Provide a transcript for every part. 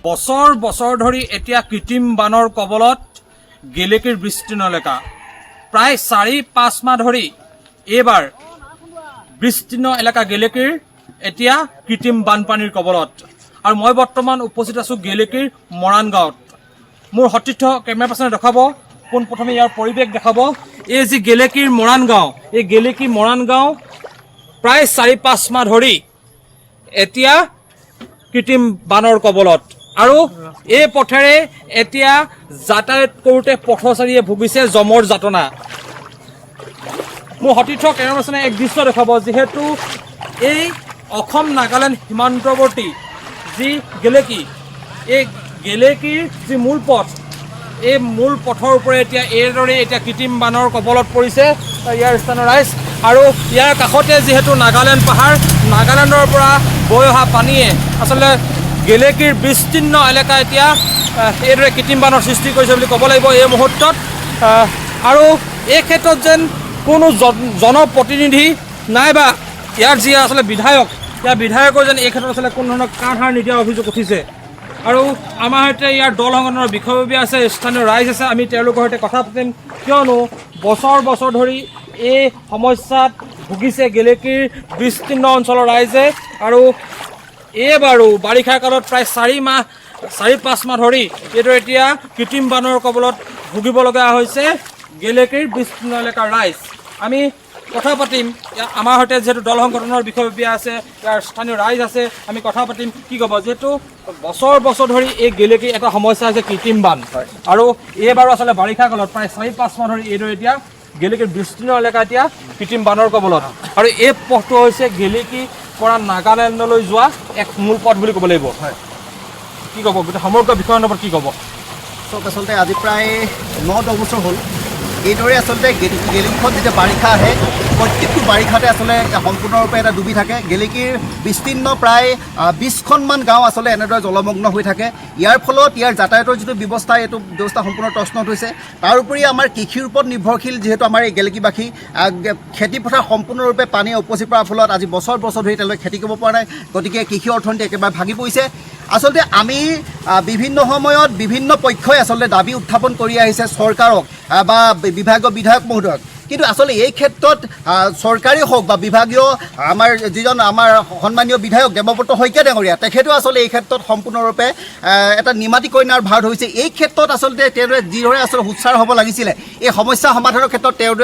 বছৰ বছৰ ধৰি এতিয়া কৃত্ৰিম বানৰ কবলত গেলেকীৰ বিস্তীৰ্ণ এলেকা প্ৰায় ৪-৫ মাহ ধৰি এইবাৰ বিস্তীৰ্ণ এলেকা গেলেকীৰ এতিয়া কৃত্ৰিম বানপানীৰ কবলত আৰু মই বৰ্তমান উপস্থিত আছোঁ গেলেকীৰ মৰাণ গাঁৱত। মোৰ সতীৰ্থ কেমেৰা পাৰ্চনে দেখাব পোনপ্ৰথমে ইয়াৰ পৰিৱেশ দেখাব। এই যি গেলেকীৰ মৰাণ গাঁও, এই গেলেকী মৰাণ গাঁও প্ৰায় ৪-৫ মাহ ধৰি এতিয়া কৃত্ৰিম বানৰ কবলত আৰু এই পথেৰে এতিয়া যাতায়াত কৰোঁতে পথচাৰীয়ে ভুগিছে জমৰ যাতনা। মোৰ সতীৰ্থ কেমেৰা পাৰ্চনে এক দৃশ্য দেখাব, যিহেতু এই অসম নাগালেণ্ড সীমান্তৱৰ্তী যি গেলেকী, এই গেলেকীৰ যি মূল পথ, এই মূল পথৰ ওপৰে এতিয়া এইদৰে এতিয়া কৃত্ৰিম বানৰ কবলত পৰিছে ইয়াৰ স্থানীয় ৰাইজ। আৰু ইয়াৰ কাষতে যিহেতু নাগালেণ্ড পাহাৰ, নাগালেণ্ডৰ পৰা বৈ অহা পানীয়ে আচলতে গেলেকীৰ বিস্তীৰ্ণ এলেকা এতিয়া এইদৰে কৃত্ৰিম বানৰ সৃষ্টি কৰিছে বুলি ক'ব লাগিব এই মুহূৰ্তত। আৰু এই ক্ষেত্ৰত যেন কোনো জনপ্ৰতিনিধি নাইবা ইয়াৰ যি আচলতে বিধায়ক, ইয়াৰ বিধায়কৰ যেন এই ক্ষেত্ৰত আচলতে কোনো ধৰণৰ কাণসাৰ নিদিয়া অভিযোগ উঠিছে। আৰু আমাৰ সৈতে ইয়াৰ দল সংগঠনৰ বিষয়ববীয়া আছে, স্থানীয় ৰাইজ আছে, আমি তেওঁলোকৰ সৈতে কথা পাতিম, কিয়নো বছৰ বছৰ ধৰি এই সমস্যাত ভুগিছে গেলেকীৰ বিস্তীৰ্ণ অঞ্চলৰ ৰাইজে। আৰু এইবাৰো বাৰিষা কালত প্ৰায় ৪-৫ মাহ ধৰি এইদৰে এতিয়া কৃত্ৰিম বানৰ কবলত ভুগিবলগীয়া হৈছে গেলেকীৰ বিস্তীৰ্ণ এলেকাৰ ৰাইজ। আমি কথা পাতিম, আমাৰ সৈতে যিহেতু দল সংগঠনৰ বিষয়ববীয়া আছে, ইয়াৰ স্থানীয় ৰাইজ আছে, আমি কথা পাতিম কি ক'ব, যিহেতু বছৰ বছৰ ধৰি এই গেলেকীৰ এটা সমস্যা হৈছে কৃত্ৰিম বান। আৰু এইবাৰো আচলতে বাৰিষা কালত প্ৰায় ৪-৫ মাহ ধৰি এইদৰে এতিয়া গেলেকীৰ বিস্তীৰ্ণ এলেকা এতিয়া কৃত্ৰিম বানৰ কবলত। আৰু এই পথটো হৈছে গেলেকীৰ পৰা নাগালেণ্ডলৈ যোৱা এক মূল পথ বুলি ক'ব লাগিব। কি ক'ব গোটেই সমগ্ৰ বিষয়ৰ ওপৰত কি ক'ব? চব আচলতে আজি প্ৰায় ৯-১০ বছৰ হ'ল এইদৰে আচলতে গেলেকীখন যেতিয়া বাৰিষা আহে, প্ৰত্যেকটো বাৰিষাতে আচলতে সম্পূৰ্ণৰূপে এটা ডুবি থাকে। গেলেকীৰ বিস্তীৰ্ণ প্ৰায় ২০খনমান গাঁও আচলতে এনেদৰে জলমগ্ন হৈ থাকে। ইয়াৰ ফলত ইয়াৰ যাতায়াতৰ যিটো ব্যৱস্থা, এইটো ব্যৱস্থা সম্পূৰ্ণ তছনছ হৈছে। তাৰোপৰি আমাৰ কৃষিৰ ওপৰত নিৰ্ভৰশীল যিহেতু আমাৰ এই গেলেকীবাসী, খেতিপথাৰ সম্পূৰ্ণৰূপে পানীয়ে উপচি পৰাৰ ফলত আজি বছৰ বছৰ ধৰি তেওঁলোকে খেতি কৰিব পৰা নাই, গতিকে কৃষি অৰ্থনীতি একেবাৰে ভাগি পৰিছে। আচলতে আমি বিভিন্ন সময়ত বিভিন্ন পক্ষই আচলতে দাবী উত্থাপন কৰি আহিছে চৰকাৰক বা বিভাগীয় বিধায়ক মহোদয়ক, কিন্তু আচলতে এই ক্ষেত্ৰত চৰকাৰেই হওক বা বিভাগীয় আমাৰ যিজন আমাৰ সন্মানীয় বিধায়ক দেৱব্ৰত শইকীয়া ডাঙৰীয়া, তেখেতেও আচলতে এই ক্ষেত্ৰত সম্পূৰ্ণৰূপে এটা নিমাতী কন্যাৰ ভাৰ ধৰিছে। এই ক্ষেত্ৰত আচলতে তেওঁদৰে যিদৰে আচলতে সোচ্চাৰ হ'ব লাগিছিলে, এই সমস্যা সমাধানৰ ক্ষেত্ৰত তেওঁ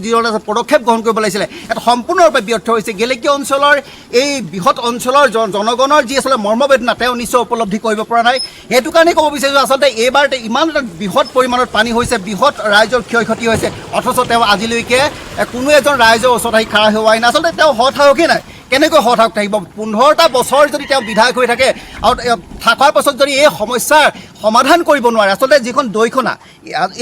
যিদৰে পদক্ষেপ গ্ৰহণ কৰিব লাগিছিলে, এটা সম্পূৰ্ণৰূপে ব্যৰ্থ হৈছে। গেলেকী অঞ্চলৰ এই বৃহৎ অঞ্চলৰ জনগণৰ যি আচলতে মৰ্মবেদনা তেওঁ নিশ্চয় উপলব্ধি কৰিব পৰা নাই। সেইটো কাৰণেই ক'ব বিচাৰিছোঁ, আচলতে এইবাৰ ইমান এটা বৃহৎ পৰিমাণৰ পানী হৈছে, বৃহৎ ৰাইজৰ ক্ষয় ক্ষতি হৈছে, অথচ তেওঁ আজিলৈকে কোনো এজন ৰাইজৰ ওচৰত আহি খাৰা হোৱাই নাই। আচলতে তেওঁ হতাশকেই নাই। কেনেকৈ হতাশ থাকিব? ১৫টা বছৰ যদি তেওঁ বিধায়ক হৈ থাকে আৰু থকাৰ পাছত যদি এই সমস্যাৰ সমাধান কৰিব নোৱাৰে, আচলতে যিখন দৈখনা,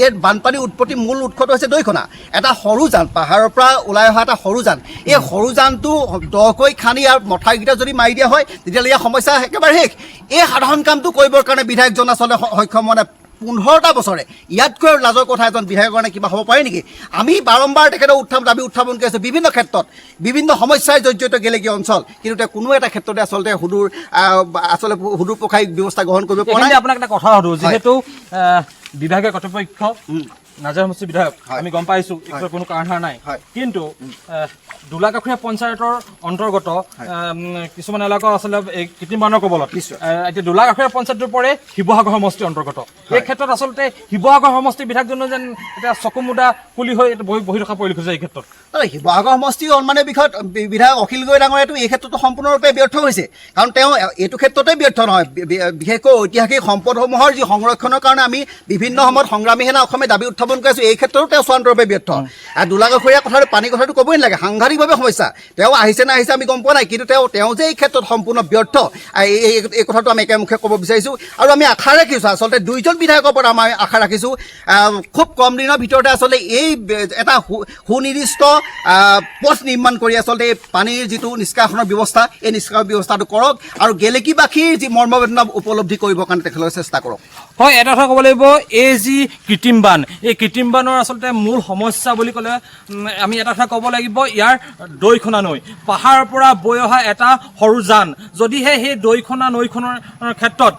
এই বানপানীৰ উৎপত্তি মূল উৎসটো হৈছে দৈখনা, এটা সৰু জান, পাহাৰৰ পৰা ওলাই অহা এটা সৰু জান। এই সৰু জানটো দকৈ খান্দি আৰু মথাউৰিকেইটা যদি মাৰি দিয়া হয়, তেতিয়াহ'লে ইয়াৰ সমস্যা একেবাৰে শেষ। এই সাধাৰণ কামটো কৰিবৰ কাৰণে বিধায়কজন আচলতে সক্ষম হোৱা নাই। ১৫টা বছৰে ইয়াতকৈ লাজৰ কথা এজন বিধায়কৰ কাৰণে কিবা হ'ব পাৰে নেকি? আমি বাৰম্বাৰ তেখেতৰ দাবী উত্থাপন কৰি আছোঁ বিভিন্ন ক্ষেত্ৰত, বিভিন্ন সমস্যাই জৰ্জৰিত গেলেকী অঞ্চল, কিন্তু তেওঁ কোনো এটা ক্ষেত্ৰতে আচলতে সুদূৰ প্ৰসাৰী ব্যৱস্থা গ্ৰহণ কৰিব পৰা নাই। আপোনাক এটা কথা সুধো, যিহেতু বিভাগীয় কৰ্তৃপক্ষ নাজিৰা সমষ্টিৰ বিধায়ক, আমি গম পাইছোঁ কোনো কাৰসাৰ নাই, কিন্তু দোলাকাষৰীয়া পঞ্চায়তৰ অন্তৰ্গত কিছুমান এলেকা আচলতে এই কৃত্ৰিম বানৰ কবলত। এতিয়া দোলাকাষৰীয়া পঞ্চায়তৰ পৰে শিৱসাগৰ সমষ্টিৰ অন্তৰ্গত। এই ক্ষেত্ৰত আচলতে শিৱসাগৰ সমষ্টিৰ বিধায়কজনো যেন এতিয়া চকুমুদা কুলি হৈ বহি ৰখা পৰিলক্ষিত হৈছে। এই ক্ষেত্ৰত শিৱসাগৰ সমষ্টিৰ সন্মানীয় বিধায়ক অখিল গগৈ ডাঙৰীয়াটো এই ক্ষেত্ৰতো সম্পূৰ্ণৰূপে ব্যৰ্থ হৈছে, কাৰণ তেওঁ এইটো ক্ষেত্ৰতে ব্যৰ্থ নহয়। বিশেষকৈ ঐতিহাসিক সম্পদসমূহৰ যি সংৰক্ষণৰ কাৰণে আমি বিভিন্ন সময়ত সংগ্ৰামী সেনা অসমে দাবী উত্থাপন কৰি আছোঁ, এই ক্ষেত্ৰতো তেওঁ চূড়ান্তৰূপে ব্যৰ্থ। আৰু দোলাকাষৰীয়া কথাটো, পানীৰ কথাটো ক'বই নালাগে, সাংঘাতিকভাৱে সমস্যা। তেওঁ আহিছে নে আহিছে আমি গম পোৱা নাই, কিন্তু তেওঁ যে এই ক্ষেত্ৰত সম্পূৰ্ণ ব্যৰ্থ, এই কথাটো আমি একেমুখে ক'ব বিচাৰিছোঁ। আৰু আমি আশা ৰাখিছোঁ, আচলতে দুইজন বিধায়কৰ ওপৰত আমি আশা ৰাখিছোঁ, খুব কম দিনৰ ভিতৰতে আচলতে এই এটা সুনিৰ্দিষ্ট পথ নিৰ্মাণ কৰি আচলতে এই পানীৰ যিটো নিষ্কাশনৰ ব্যৱস্থা, এই নিষ্কাশন ব্যৱস্থাটো কৰক আৰু গেলেকীবাসীৰ যি মৰ্মবেদনা উপলব্ধি কৰিবৰ কাৰণে তেখেতলোকে চেষ্টা কৰক। হয়, এটা কথা ক'ব লাগিব, এই যি কৃত্ৰিম বান, এই কৃত্ৰিম বানৰ আচলতে মূল সমস্যা বুলি ক'লে আমি এটা কথা ক'ব লাগিব, ইয়াৰ দৈখনা নৈ, পাহাৰৰ পৰা বৈ অহা এটা সৰু জান। যদিহে সেই দৈখনা নৈখনৰ ক্ষেত্ৰত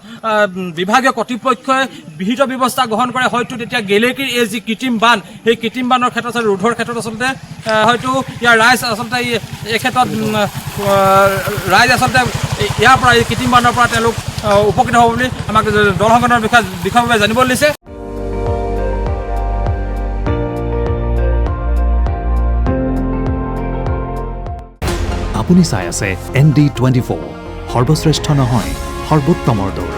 বিভাগীয় কৰ্তৃপক্ষই বিহিত ব্যৱস্থা গ্ৰহণ কৰে, হয়তো তেতিয়া গেলেকীৰ এই যি কৃত্ৰিম বান, সেই কৃত্ৰিম বানৰ ক্ষেত্ৰত ৰোধৰ ক্ষেত্ৰত আচলতে হয়তো ইয়াৰ ৰাইজ আচলতে এই ক্ষেত্ৰত ৰাইজ আচলতে ইয়াৰ পৰা এই কৃত্ৰিম বানৰ পৰা তেওঁলোক উপকৃত হ'ব বুলি আমাক দল সংগঠনৰ বিষয়ভাৱে জানিবলৈ দিছে। আপুনি চাই আছে ND24, সৰ্বশ্ৰেষ্ঠ নহয় সৰ্বোত্তমৰ দৌৰ।